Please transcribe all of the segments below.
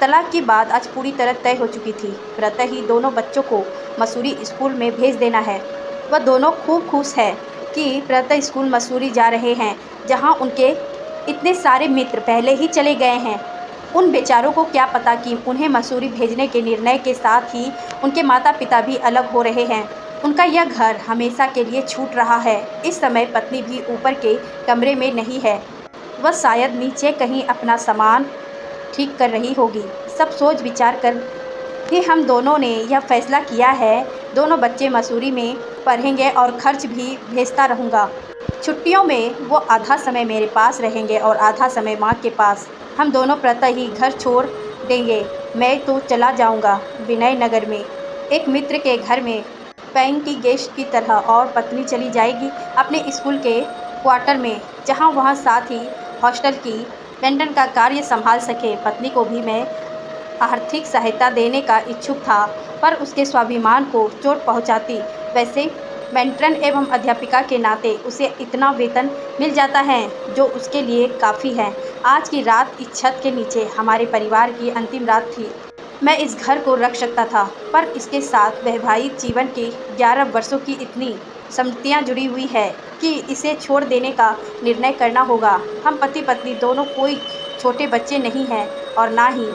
तलाक की बात आज पूरी तरह तय हो चुकी थी। प्रातः ही दोनों बच्चों को मसूरी स्कूल में भेज देना है। वह दोनों खूब खुश है कि प्रातः स्कूल मसूरी जा रहे हैं, जहां उनके इतने सारे मित्र पहले ही चले गए हैं। उन बेचारों को क्या पता कि उन्हें मसूरी भेजने के निर्णय के साथ ही उनके माता पिता भी अलग हो रहे हैं। उनका यह घर हमेशा के लिए छूट रहा है। इस समय पत्नी भी ऊपर के कमरे में नहीं है, वह शायद नीचे कहीं अपना सामान ठीक कर रही होगी। सब सोच विचार कर ही हम दोनों ने यह फैसला किया है, दोनों बच्चे मसूरी में पढ़ेंगे और खर्च भी भेजता रहूँगा। छुट्टियों में वो आधा समय मेरे पास रहेंगे और आधा समय माँ के पास। हम दोनों प्रातः ही घर छोड़ देंगे। मैं तो चला जाऊँगा विनय नगर में एक मित्र के घर में पेइंग की गेस्ट की तरह, और पत्नी चली जाएगी अपने स्कूल के क्वार्टर में, जहाँ वह साथ ही हॉस्टल की मेंटेन का कार्य संभाल सके। पत्नी को भी मैं आर्थिक सहायता देने का इच्छुक था, पर उसके स्वाभिमान को चोट पहुंचाती। वैसे मेंटन एवं अध्यापिका के नाते उसे इतना वेतन मिल जाता है जो उसके लिए काफ़ी है। आज की रात इस छत के नीचे हमारे परिवार की अंतिम रात थी। मैं इस घर को रख सकता था, पर इसके साथ वैवाहिक जीवन के 11 वर्षों की इतनी स्मृतियाँ जुड़ी हुई है कि इसे छोड़ देने का निर्णय करना होगा। हम पति पत्नी दोनों कोई छोटे बच्चे नहीं हैं और ना ही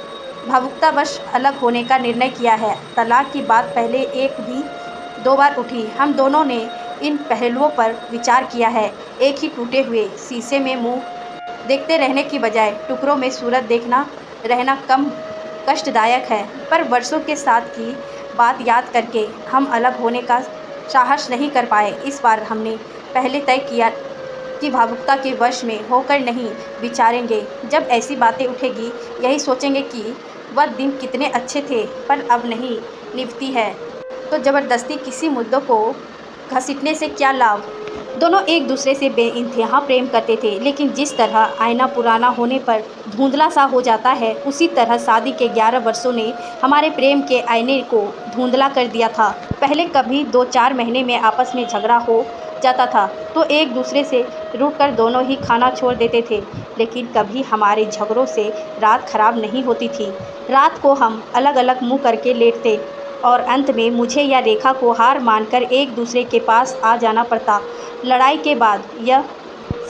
भावुकतावश अलग होने का निर्णय किया है। तलाक की बात पहले एक भी 2 बार उठी। हम दोनों ने इन पहलुओं पर विचार किया है। एक ही टूटे हुए शीशे में मुंह देखते रहने की बजाय टुकड़ों में सूरत देखना रहना कम कष्टदायक है, पर वर्षों के साथ की बात याद करके हम अलग होने का साहस नहीं कर पाए। इस बार हमने पहले तय किया कि भावुकता के वश में होकर नहीं विचारेंगे। जब ऐसी बातें उठेगी यही सोचेंगे कि वह दिन कितने अच्छे थे, पर अब नहीं निभती है तो ज़बरदस्ती किसी मुद्दों को घसीटने से क्या लाभ। दोनों एक दूसरे से बेइंतहा प्रेम करते थे, लेकिन जिस तरह आईना पुराना होने पर धुंधला सा हो जाता है, उसी तरह शादी के 11 वर्षों ने हमारे प्रेम के आईने को धुंधला कर दिया था। पहले कभी 2-4 महीने में आपस में झगड़ा हो जाता था तो एक दूसरे से रूठकर दोनों ही खाना छोड़ देते थे, लेकिन कभी हमारे झगड़ों से रात खराब नहीं होती थी। रात को हम अलग अलग मुँह करके लेटते और अंत में मुझे या रेखा को हार मानकर एक दूसरे के पास आ जाना पड़ता। लड़ाई के बाद यह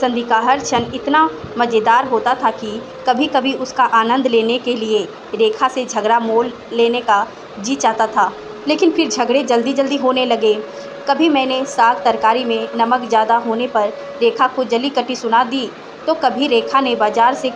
संधि का हर क्षण इतना मज़ेदार होता था कि कभी कभी उसका आनंद लेने के लिए रेखा से झगड़ा मोल लेने का जी चाहता था, लेकिन फिर झगड़े जल्दी जल्दी होने लगे। कभी मैंने साग तरकारी में नमक ज़्यादा होने पर रेखा को जली कटी सुना दी, तो कभी रेखा ने बाज़ार से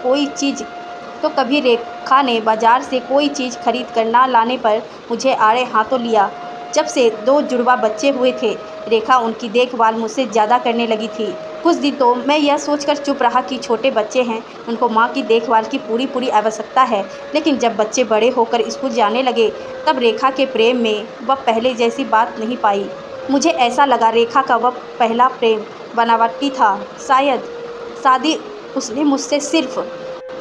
कोई चीज़ खरीद कर ना लाने पर मुझे आड़े हाथों लिया। जब से 2 जुड़वा बच्चे हुए थे, रेखा उनकी देखभाल मुझसे ज़्यादा करने लगी थी। कुछ दिन तो मैं यह सोचकर चुप रहा कि छोटे बच्चे हैं, उनको माँ की देखभाल की पूरी आवश्यकता है, लेकिन जब बच्चे बड़े होकर स्कूल जाने लगे तब रेखा के प्रेम में वह पहले जैसी बात नहीं पाई। मुझे ऐसा लगा रेखा का वह पहला प्रेम बनावटी था। शायद शादी उसने मुझसे सिर्फ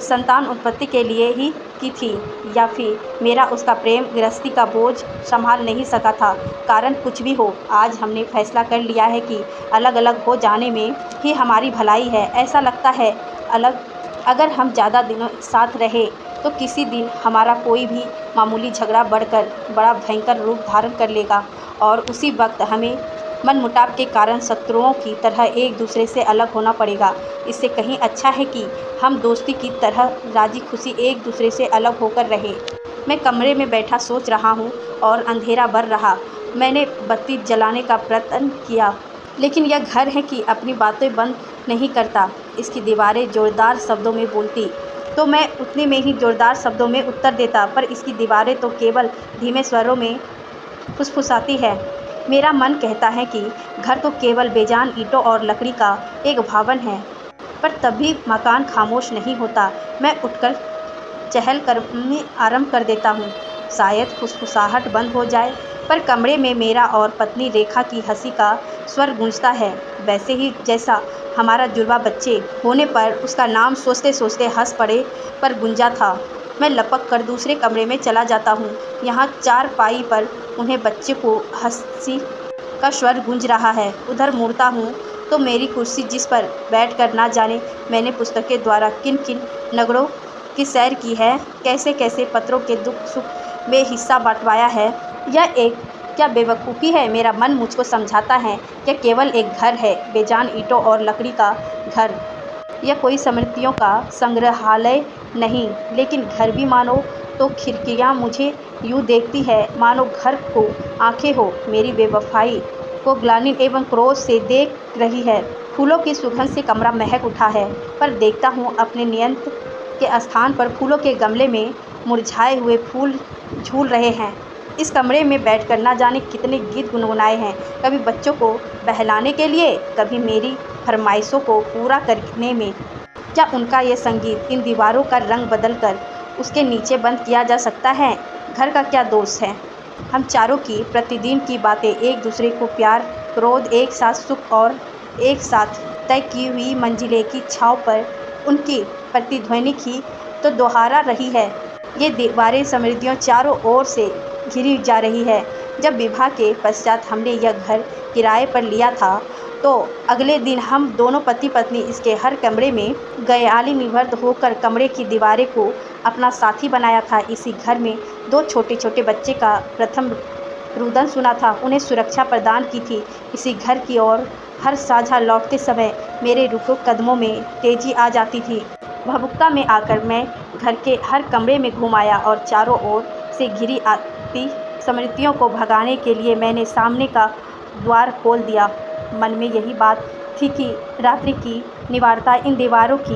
संतान उत्पत्ति के लिए ही की थी, या फिर मेरा उसका प्रेम गृहस्थी का बोझ संभाल नहीं सका था। कारण कुछ भी हो, आज हमने फैसला कर लिया है कि अलग अलग हो जाने में ही हमारी भलाई है। ऐसा लगता है अगर हम ज़्यादा दिनों साथ रहे तो किसी दिन हमारा कोई भी मामूली झगड़ा बढ़कर बड़ा भयंकर रूप धारण कर लेगा, और उसी वक्त हमें मनमुटाव के कारण शत्रुओं की तरह एक दूसरे से अलग होना पड़ेगा। इससे कहीं अच्छा है कि हम दोस्ती की तरह राजी खुशी एक दूसरे से अलग होकर रहें। मैं कमरे में बैठा सोच रहा हूँ और अंधेरा बढ़ रहा। मैंने बत्ती जलाने का प्रयत्न किया, लेकिन यह घर है कि अपनी बातें बंद नहीं करता। इसकी दीवारें ज़ोरदार शब्दों में बोलती तो मैं उतने में ही ज़ोरदार शब्दों में उत्तर देता, पर इसकी दीवारें तो केवल धीमे स्वरों में फुसफुसाती है। मेरा मन कहता है कि घर तो केवल बेजान ईंटों और लकड़ी का एक भवन है, पर तब भी मकान खामोश नहीं होता। मैं उठकर चहल करनी आरंभ कर देता हूँ। शायद फुसफुसाहट बंद हो जाए, पर कमरे में मेरा और पत्नी रेखा की हंसी का स्वर गूंजता है, वैसे ही जैसा हमारा जुड़वा बच्चे होने पर उसका नाम सोचते सोचते हंस पड़े पर गूंजा था। मैं लपक कर दूसरे कमरे में चला जाता हूँ। यहाँ चारपाई पर उन्हें बच्चे को हंसी का स्वर गूंज रहा है। उधर मुड़ता हूँ तो मेरी कुर्सी, जिस पर बैठकर ना जाने मैंने पुस्तकें द्वारा किन किन नगरों की सैर की है, कैसे कैसे पत्रों के दुख सुख में हिस्सा बंटवाया है। यह एक क्या बेवकूफ़ी है। मेरा मन मुझको समझाता है कि केवल एक घर है, बेजान ईंटों और लकड़ी का घर। यह कोई स्मृतियों का संग्रहालय नहीं, लेकिन घर भी मानो तो खिड़कियाँ मुझे यूँ देखती है मानो घर को आंखें हो मेरी बेवफाई को ग्लानि एवं क्रोध से देख रही है। फूलों की सुगंध से कमरा महक उठा है, पर देखता हूँ अपने नियंत्र के स्थान पर फूलों के गमले में मुरझाए हुए फूल झूल रहे हैं। इस कमरे में बैठकर ना जाने कितने गीत गुनगुनाए हैं, कभी बच्चों को बहलाने के लिए, कभी मेरी फरमाइशों को पूरा करने में। क्या उनका ये संगीत इन दीवारों का रंग बदलकर उसके नीचे बंद किया जा सकता है? घर का क्या दोष है? हम चारों की प्रतिदिन की बातें, एक दूसरे को प्यार, क्रोध, एक साथ सुख और एक साथ तय की हुई मंजिलें की छाँव पर उनकी प्रतिध्वनि ही तो दोहरा रही है। ये दीवारें समृद्धियों चारों ओर से घिरी जा रही है। जब विवाह के पश्चात हमने यह घर किराए पर लिया था, तो अगले दिन हम दोनों पति पत्नी इसके हर कमरे में गयाली निवृत्त होकर कमरे की दीवारें को अपना साथी बनाया था। इसी घर में 2 छोटे छोटे बच्चे का प्रथम रुदन सुना था, उन्हें सुरक्षा प्रदान की थी। इसी घर की ओर हर साझा लौटते समय मेरे रुके कदमों में तेजी आ जाती थी। भभुक्ता में आकर मैं घर के हर कमरे में घूम आया और चारों ओर से घिरी आती स्मृतियों को भगाने के लिए मैंने सामने का द्वार खोल दिया। मन में यही बात थी कि रात्रि की निवारता इन दीवारों की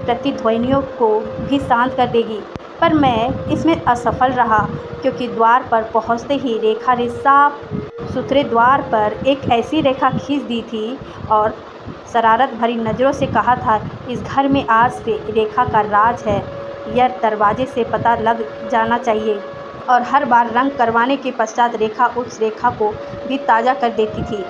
प्रतिध्वनियों को भी शांत कर देगी, पर मैं इसमें असफल रहा, क्योंकि द्वार पर पहुंचते ही रेखा ने साफ सुथरे द्वार पर एक ऐसी रेखा खींच दी थी और शरारत भरी नज़रों से कहा था, इस घर में आज से रेखा का राज है। यह दरवाजे से पता लग जाना चाहिए। और हर बार रंग करवाने के पश्चात रेखा उस रेखा को भी ताज़ा कर देती थी।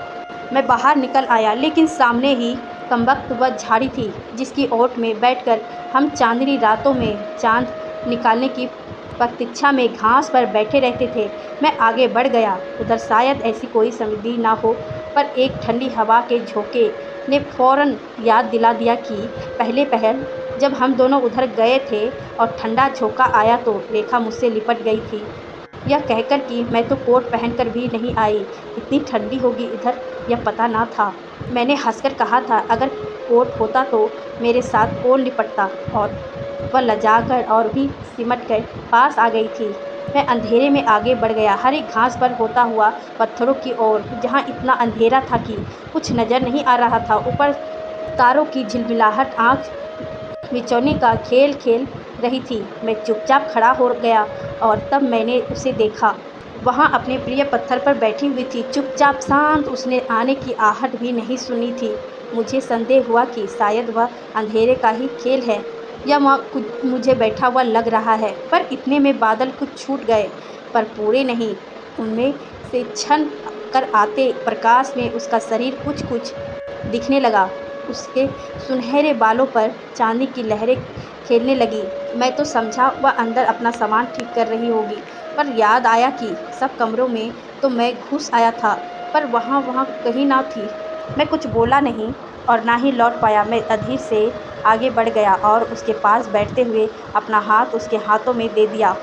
मैं बाहर निकल आया, लेकिन सामने ही कमबख्त वह झाड़ी थी जिसकी ओट में बैठकर हम चांदनी रातों में चांद निकालने की प्रतीक्षा में घास पर बैठे रहते थे। मैं आगे बढ़ गया। उधर शायद ऐसी कोई समृद्धि ना हो, पर एक ठंडी हवा के झोंके ने फौरन याद दिला दिया कि पहले पहल जब हम दोनों उधर गए थे और ठंडा झोंका आया तो रेखा मुझसे लिपट गई थी, यह कहकर कि मैं तो कोट पहनकर भी नहीं आई, इतनी ठंडी होगी इधर यह पता ना था। मैंने हंसकर कहा था, अगर कोट होता तो मेरे साथ कौन लिपटता, और वह लजाकर और भी सिमट कर पास आ गई थी। मैं अंधेरे में आगे बढ़ गया, हरी घास पर होता हुआ पत्थरों की ओर, जहाँ इतना अंधेरा था कि कुछ नज़र नहीं आ रहा था। ऊपर तारों की झिलमिलाहट आँख मिचौनी का खेल खेल रही थी। मैं चुपचाप खड़ा हो गया और तब मैंने उसे देखा। वहाँ अपने प्रिय पत्थर पर बैठी हुई थी, चुपचाप शांत। उसने आने की आहट भी नहीं सुनी थी। मुझे संदेह हुआ कि शायद वह अंधेरे का ही खेल है या वह कुछ मुझे बैठा हुआ लग रहा है, पर इतने में बादल कुछ छूट गए, पर पूरे नहीं। उनमें से छन कर आते प्रकाश में उसका शरीर कुछ कुछ दिखने लगा। उसके सुनहरे बालों पर चांदी की लहरें खेलने लगी। मैं तो समझा वह अंदर अपना सामान ठीक कर रही होगी, पर याद आया कि सब कमरों में तो मैं घुस आया था, पर वहाँ कहीं ना थी। मैं कुछ बोला नहीं और ना ही लौट पाया। मैं अधीर से आगे बढ़ गया और उसके पास बैठते हुए अपना हाथ उसके हाथों में दे दिया।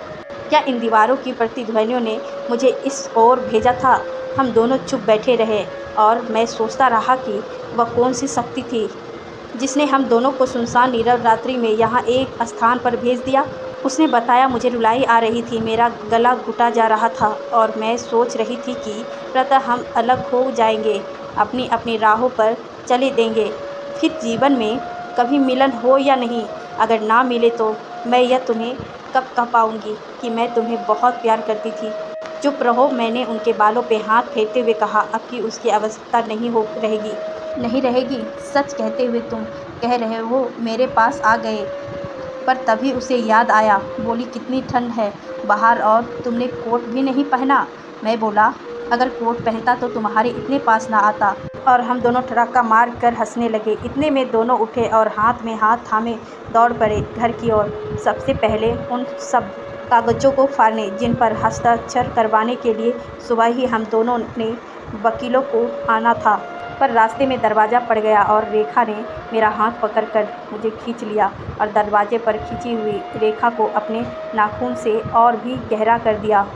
क्या इन दीवारों की प्रतिध्वनियों ने मुझे इस ओर भेजा था? हम दोनों चुप बैठे रहे और मैं सोचता रहा कि वह कौन सी शक्ति थी जिसने हम दोनों को सुनसान नीरव रात्रि में यहाँ एक स्थान पर भेज दिया। उसने बताया, मुझे रुलाई आ रही थी, मेरा गला घुटा जा रहा था और मैं सोच रही थी कि प्रातः हम अलग हो जाएंगे, अपनी अपनी राहों पर चले देंगे, फिर जीवन में कभी मिलन हो या नहीं। अगर ना मिले तो मैं यह तुम्हें कब कह पाऊँगी कि मैं तुम्हें बहुत प्यार करती थी। चुप रहो, मैंने उनके बालों पे हाथ फेरते हुए कहा। अब की उसकी आवश्यकता नहीं रहेगी। सच कहते हुए तुम कह रहे हो मेरे पास आ गए। पर तभी उसे याद आया। बोली, कितनी ठंड है बाहर और तुमने कोट भी नहीं पहना। मैं बोला, अगर कोट पहनता तो तुम्हारे इतने पास ना आता। और हम दोनों ठराका मार कर हंसने लगे। इतने में दोनों उठे और हाथ में हाथ थामे दौड़ पड़े घर की ओर। सबसे पहले उन सब कागज़ों को फाड़ने जिन पर हस्ताक्षर करवाने के लिए सुबह ही हम दोनों ने वकीलों को आना था। पर रास्ते में दरवाज़ा पड़ गया और रेखा ने मेरा हाथ पकड़कर मुझे खींच लिया और दरवाजे पर खिंची हुई रेखा को अपने नाखून से और भी गहरा कर दिया।